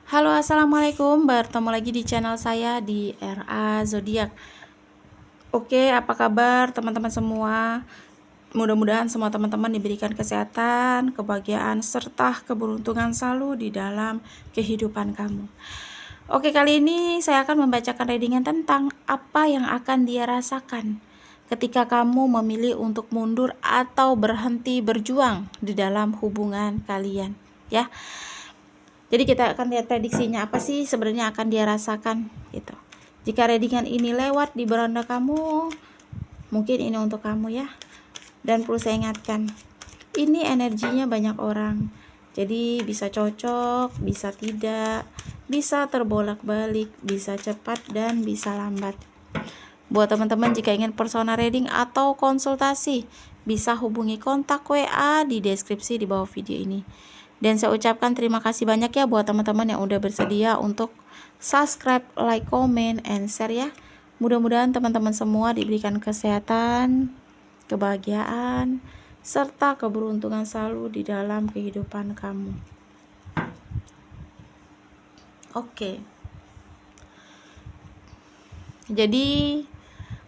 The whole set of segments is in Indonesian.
Halo, assalamualaikum. Bertemu lagi di channel saya di RA Zodiak. Oke, apa kabar teman-teman semua? Mudah-mudahan semua teman-teman diberikan kesehatan, kebahagiaan, serta keberuntungan selalu di dalam kehidupan kamu. Oke, kali ini saya akan membacakan readingan tentang apa yang akan dia rasakan ketika kamu memilih untuk mundur atau berhenti berjuang di dalam hubungan kalian, ya. Jadi kita akan lihat prediksinya apa sih sebenarnya akan dia rasakan gitu. Jika readingan ini lewat di beranda kamu, mungkin ini untuk kamu ya. Dan perlu saya ingatkan, ini energinya banyak orang. Jadi bisa cocok, bisa tidak, bisa terbolak-balik, bisa cepat dan bisa lambat. Buat teman-teman jika ingin personal reading atau konsultasi, bisa hubungi kontak WA di deskripsi di bawah video ini. Dan saya ucapkan terima kasih banyak ya buat teman-teman yang udah bersedia untuk subscribe, like, comment, and share ya. Mudah-mudahan teman-teman semua diberikan kesehatan, kebahagiaan, serta keberuntungan selalu di dalam kehidupan kamu. Oke. Jadi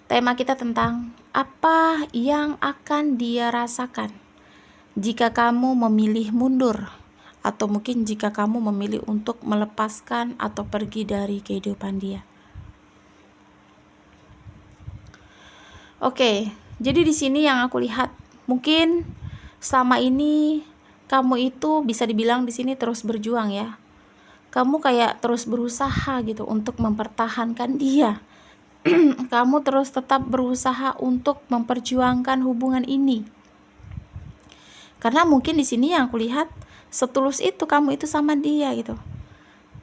tema kita tentang apa yang akan dia rasakan jika kamu memilih mundur, atau mungkin jika kamu memilih untuk melepaskan atau pergi dari kehidupan dia. Oke, jadi di sini yang aku lihat, mungkin selama ini kamu itu bisa dibilang di sini terus berjuang ya. Kamu kayak terus berusaha gitu untuk mempertahankan dia. Kamu terus tetap berusaha untuk memperjuangkan hubungan ini. Karena mungkin di sini yang aku lihat setulus itu kamu itu sama dia gitu.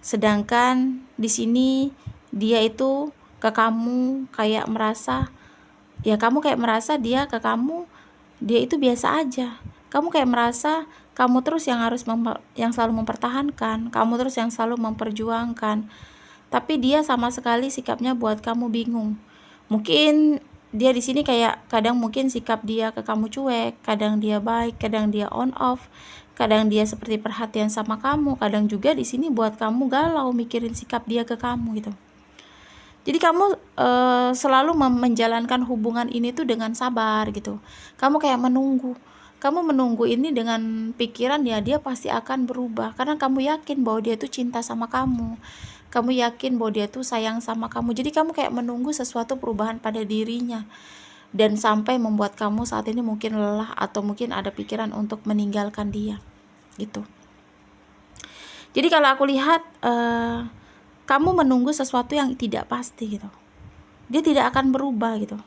Sedangkan di sini dia itu ke kamu kayak merasa, ya kamu kayak merasa dia ke kamu, dia itu biasa aja. Kamu kayak merasa kamu terus yang harus yang selalu mempertahankan, kamu terus yang selalu memperjuangkan. Tapi dia sama sekali sikapnya buat kamu bingung. Mungkin dia di sini kayak kadang mungkin sikap dia ke kamu cuek, kadang dia baik, kadang dia on off, kadang dia seperti perhatian sama kamu, kadang juga di sini buat kamu galau mikirin sikap dia ke kamu gitu. Jadi kamu selalu menjalankan hubungan ini tuh dengan sabar gitu. Kamu kayak menunggu. Kamu menunggu ini dengan pikiran ya dia pasti akan berubah. Karena kamu yakin bahwa dia tuh cinta sama kamu. Kamu yakin bahwa dia tuh sayang sama kamu. Jadi kamu kayak menunggu sesuatu perubahan pada dirinya. Dan sampai membuat kamu saat ini mungkin lelah atau mungkin ada pikiran untuk meninggalkan dia. Gitu. Jadi kalau aku lihat kamu menunggu sesuatu yang tidak pasti gitu. Dia tidak akan berubah gitu.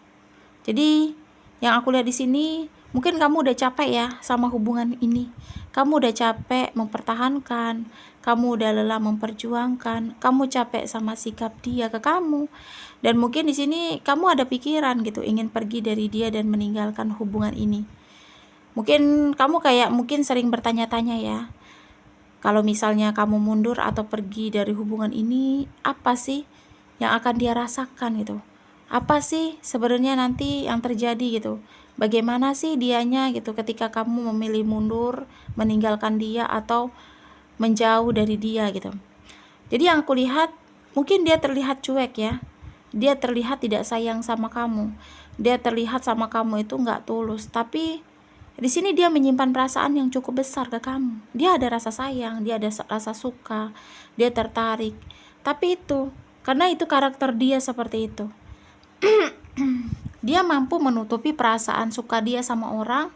Jadi yang aku lihat di sini, mungkin kamu udah capek ya sama hubungan ini. Kamu udah capek mempertahankan, kamu udah lelah memperjuangkan, kamu capek sama sikap dia ke kamu. Dan mungkin di sini kamu ada pikiran gitu, ingin pergi dari dia dan meninggalkan hubungan ini. Mungkin kamu kayak mungkin sering bertanya-tanya ya, kalau misalnya kamu mundur atau pergi dari hubungan ini, apa sih yang akan dia rasakan gitu? Apa sih sebenarnya nanti yang terjadi gitu? Bagaimana sih dianya gitu ketika kamu memilih mundur, meninggalkan dia atau menjauh dari dia gitu. Jadi yang aku lihat, mungkin dia terlihat cuek ya. Dia terlihat tidak sayang sama kamu. Dia terlihat sama kamu itu nggak tulus, tapi di sini dia menyimpan perasaan yang cukup besar ke kamu. Dia ada rasa sayang, dia ada rasa suka, dia tertarik. Tapi itu, karena itu karakter dia seperti itu. Dia mampu menutupi perasaan suka dia sama orang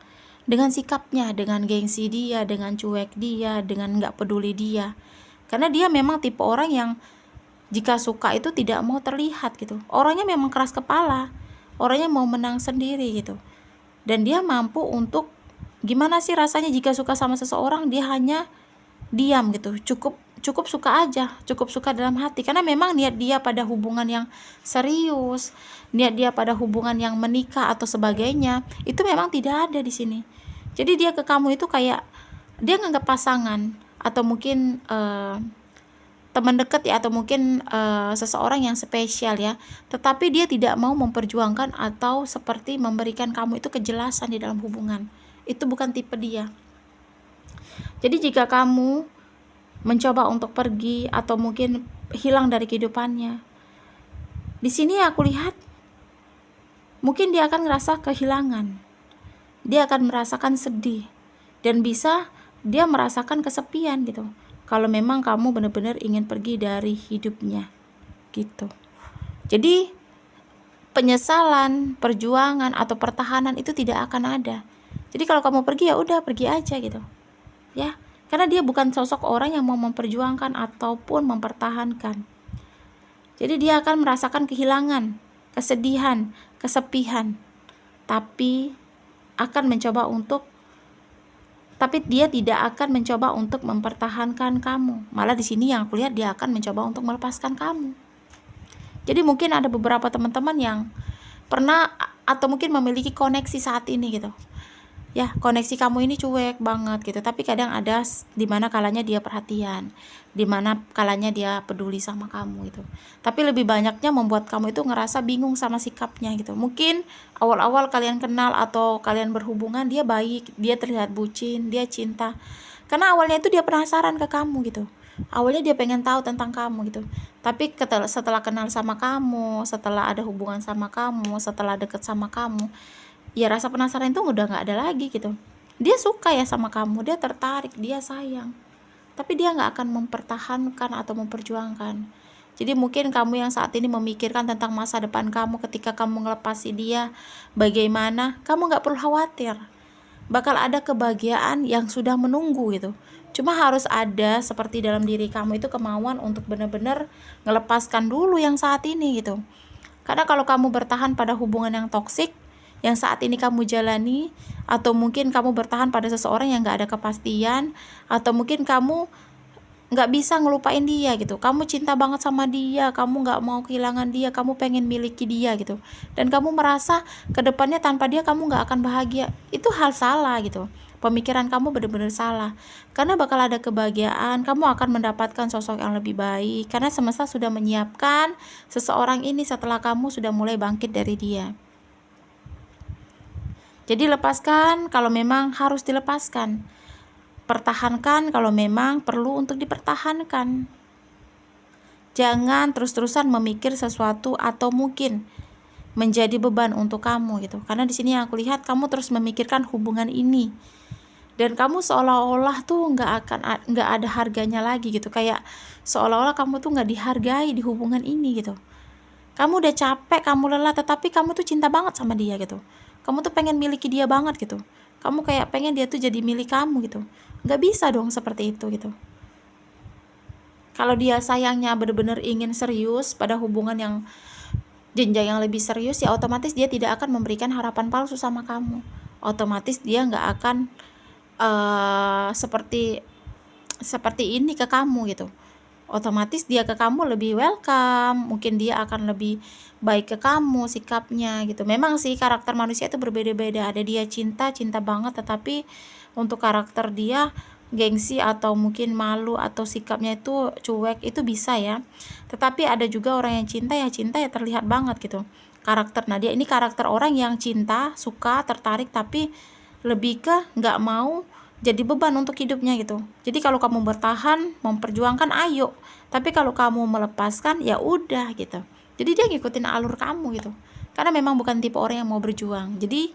dengan sikapnya, dengan gengsi dia, dengan cuek dia, dengan nggak peduli dia. Karena dia memang tipe orang yang jika suka itu tidak mau terlihat gitu. Orangnya memang keras kepala, orangnya mau menang sendiri gitu. Dan dia mampu untuk gimana sih rasanya jika suka sama seseorang, dia hanya diam gitu, cukup suka aja, cukup suka dalam hati, karena memang niat dia pada hubungan yang serius, niat dia pada hubungan yang menikah atau sebagainya itu memang tidak ada di sini. Jadi dia ke kamu itu kayak dia nganggap pasangan atau mungkin teman dekat ya, atau mungkin seseorang yang spesial ya, tetapi dia tidak mau memperjuangkan atau seperti memberikan kamu itu kejelasan di dalam hubungan. Itu bukan tipe dia. Jadi jika kamu mencoba untuk pergi atau mungkin hilang dari kehidupannya. Di sini aku lihat mungkin dia akan ngerasa kehilangan, dia akan merasakan sedih, dan bisa dia merasakan kesepian gitu. Kalau memang kamu benar-benar ingin pergi dari hidupnya gitu. Jadi penyesalan, perjuangan atau pertahanan itu tidak akan ada. Jadi kalau kamu pergi ya udah pergi aja gitu. Ya, karena dia bukan sosok orang yang mau memperjuangkan ataupun mempertahankan. Jadi dia akan merasakan kehilangan, kesedihan, kesepian, tapi dia tidak akan mencoba untuk mempertahankan kamu. Malah di sini yang aku lihat dia akan mencoba untuk melepaskan kamu. Jadi mungkin ada beberapa teman-teman yang pernah atau mungkin memiliki koneksi saat ini gitu. Ya, koneksi kamu ini cuek banget gitu, tapi kadang ada dimana kalanya dia perhatian, dimana kalanya dia peduli sama kamu gitu. Tapi lebih banyaknya membuat kamu itu ngerasa bingung sama sikapnya gitu. Mungkin awal-awal kalian kenal atau kalian berhubungan, dia baik, dia terlihat bucin, dia cinta. Karena awalnya itu dia penasaran ke kamu gitu. Awalnya dia pengen tahu tentang kamu gitu. Tapi setelah kenal sama kamu, setelah ada hubungan sama kamu, setelah deket sama kamu, ya rasa penasaran itu udah gak ada lagi gitu. Dia suka ya sama kamu, dia tertarik, dia sayang, tapi dia gak akan mempertahankan atau memperjuangkan. Jadi mungkin kamu yang saat ini memikirkan tentang masa depan kamu ketika kamu ngelepasi dia, bagaimana, kamu gak perlu khawatir. Bakal ada kebahagiaan yang sudah menunggu gitu. Cuma harus ada seperti dalam diri kamu itu kemauan untuk benar-benar ngelepaskan dulu yang saat ini gitu. Karena kalau kamu bertahan pada hubungan yang toksik yang saat ini kamu jalani, atau mungkin kamu bertahan pada seseorang yang gak ada kepastian, atau mungkin kamu gak bisa ngelupain dia gitu, kamu cinta banget sama dia, kamu gak mau kehilangan dia, kamu pengen miliki dia gitu, dan kamu merasa kedepannya tanpa dia kamu gak akan bahagia, itu hal salah gitu. Pemikiran kamu benar-benar salah, karena bakal ada kebahagiaan, kamu akan mendapatkan sosok yang lebih baik, karena semesta sudah menyiapkan seseorang ini setelah kamu sudah mulai bangkit dari dia. Jadi lepaskan kalau memang harus dilepaskan, pertahankan kalau memang perlu untuk dipertahankan. Jangan terus-terusan memikir sesuatu atau mungkin menjadi beban untuk kamu gitu. Karena di sini aku lihat kamu terus memikirkan hubungan ini, dan kamu seolah-olah tuh nggak ada harganya lagi gitu, kayak seolah-olah kamu tuh nggak dihargai di hubungan ini gitu. Kamu udah capek, kamu lelah, tetapi kamu tuh cinta banget sama dia gitu. Kamu tuh pengen miliki dia banget gitu. Kamu kayak pengen dia tuh jadi milik kamu gitu. Gak bisa dong seperti itu gitu. Kalau dia sayangnya benar-benar ingin serius pada hubungan yang jenjang yang lebih serius, ya otomatis dia tidak akan memberikan harapan palsu sama kamu. Otomatis dia gak akan seperti ini ke kamu gitu. Otomatis dia ke kamu lebih welcome, mungkin dia akan lebih baik ke kamu sikapnya gitu. Memang sih karakter manusia itu berbeda-beda, ada dia cinta banget, tetapi untuk karakter dia gengsi atau mungkin malu atau sikapnya itu cuek, itu bisa ya. Tetapi ada juga orang yang cinta ya terlihat banget gitu karakter. Nah dia ini karakter orang yang cinta, suka, tertarik, tapi lebih ke gak mau jadi beban untuk hidupnya gitu. Jadi kalau kamu bertahan, memperjuangkan, ayo. Tapi kalau kamu melepaskan, ya udah gitu. Jadi dia ngikutin alur kamu gitu. Karena memang bukan tipe orang yang mau berjuang. Jadi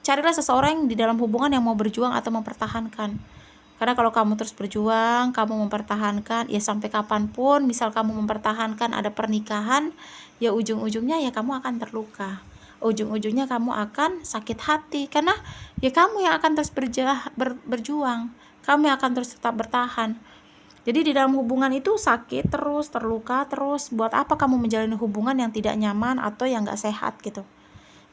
carilah seseorang di dalam hubungan yang mau berjuang atau mempertahankan. Karena kalau kamu terus berjuang, kamu mempertahankan, ya sampai kapanpun, misal kamu mempertahankan ada pernikahan, ya ujung-ujungnya ya kamu akan terluka. Ujung-ujungnya kamu akan sakit hati, karena ya kamu yang akan terus berjuang, kamu yang akan terus tetap bertahan. Jadi di dalam hubungan itu sakit terus, terluka terus. Buat apa kamu menjalani hubungan yang tidak nyaman atau yang gak sehat gitu.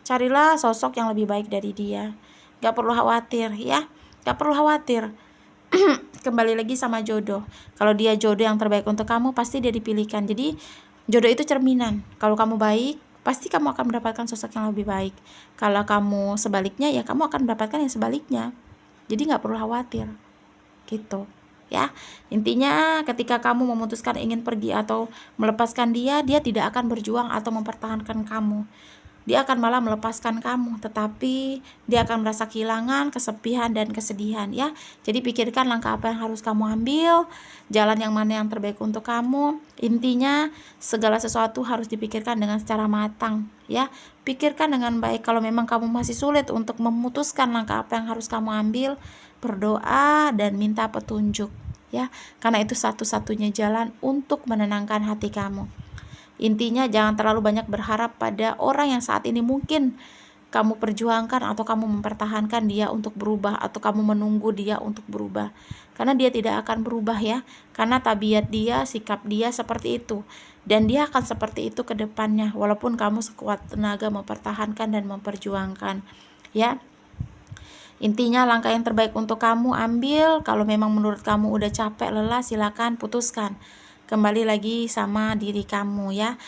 Carilah sosok yang lebih baik dari dia. Gak perlu khawatir ya, gak perlu khawatir. Kembali lagi sama jodoh. Kalau dia jodoh yang terbaik untuk kamu, pasti dia dipilihkan. Jadi jodoh itu cerminan. Kalau kamu baik, pasti kamu akan mendapatkan sosok yang lebih baik. Kalau kamu sebaliknya, ya kamu akan mendapatkan yang sebaliknya. Jadi gak perlu khawatir gitu ya. Intinya ketika kamu memutuskan ingin pergi atau melepaskan dia, dia tidak akan berjuang atau mempertahankan kamu. dia akan malah melepaskan kamu, tetapi dia akan merasa kehilangan, kesepian, dan kesedihan ya. Jadi pikirkan langkah apa yang harus kamu ambil, jalan yang mana yang terbaik untuk kamu. Intinya segala sesuatu harus dipikirkan dengan secara matang ya. Pikirkan dengan baik. Kalau memang kamu masih sulit untuk memutuskan langkah apa yang harus kamu ambil, berdoa dan minta petunjuk ya, karena itu satu-satunya jalan untuk menenangkan hati kamu. Intinya jangan terlalu banyak berharap pada orang yang saat ini mungkin kamu perjuangkan atau kamu mempertahankan dia untuk berubah, atau kamu menunggu dia untuk berubah, karena dia tidak akan berubah ya, karena tabiat dia, sikap dia seperti itu, dan dia akan seperti itu ke depannya walaupun kamu sekuat tenaga mempertahankan dan memperjuangkan ya. Intinya langkah yang terbaik untuk kamu ambil. Kalau memang menurut kamu udah capek, lelah, silakan putuskan. Kembali lagi sama diri kamu ya.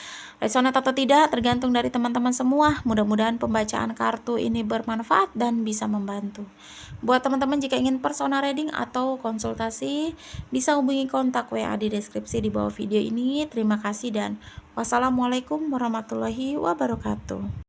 Resonate atau tidak tergantung dari teman-teman semua. Mudah-mudahan pembacaan kartu ini bermanfaat dan bisa membantu. Buat teman-teman jika ingin personal reading atau konsultasi, bisa hubungi kontak WA di deskripsi di bawah video ini. Terima kasih dan wassalamualaikum warahmatullahi wabarakatuh.